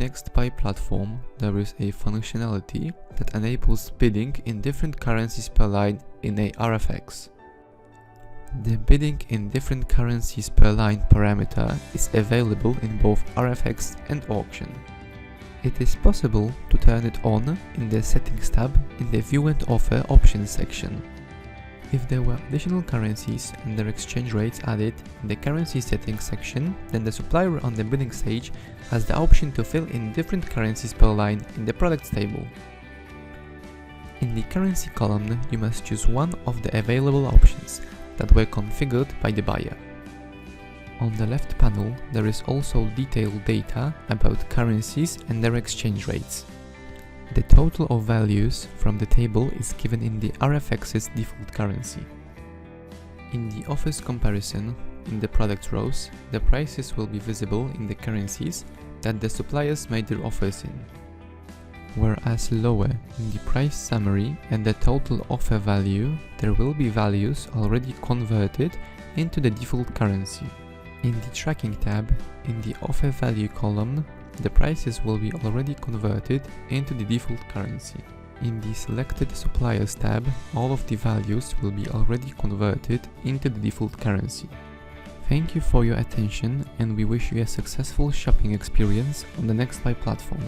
NextBuy platform, there is a functionality that enables bidding in different currencies per line in a RFX. The bidding in different currencies per line parameter is available in both RFX and auction. It is possible to turn it on in the Settings tab in the View and Offer options section. If there were additional currencies and their exchange rates added in the currency settings section, then the supplier on the bidding stage has the option to fill in different currencies per line in the products table. In the currency column, you must choose one of the available options that were configured by the buyer. On the left panel, there is also detailed data about currencies and their exchange rates. The total of values from the table is given in the RFX's default currency. In the offers comparison, in the product rows, the prices will be visible in the currencies that the suppliers made their offers in. Whereas lower in the price summary and the total offer value, there will be values already converted into the default currency. In the tracking tab, in the offer value column, the prices will be already converted into the default currency. In the selected suppliers tab, all of the values will be already converted into the default currency. Thank you for your attention, and we wish you a successful shopping experience on the NextBuy platform.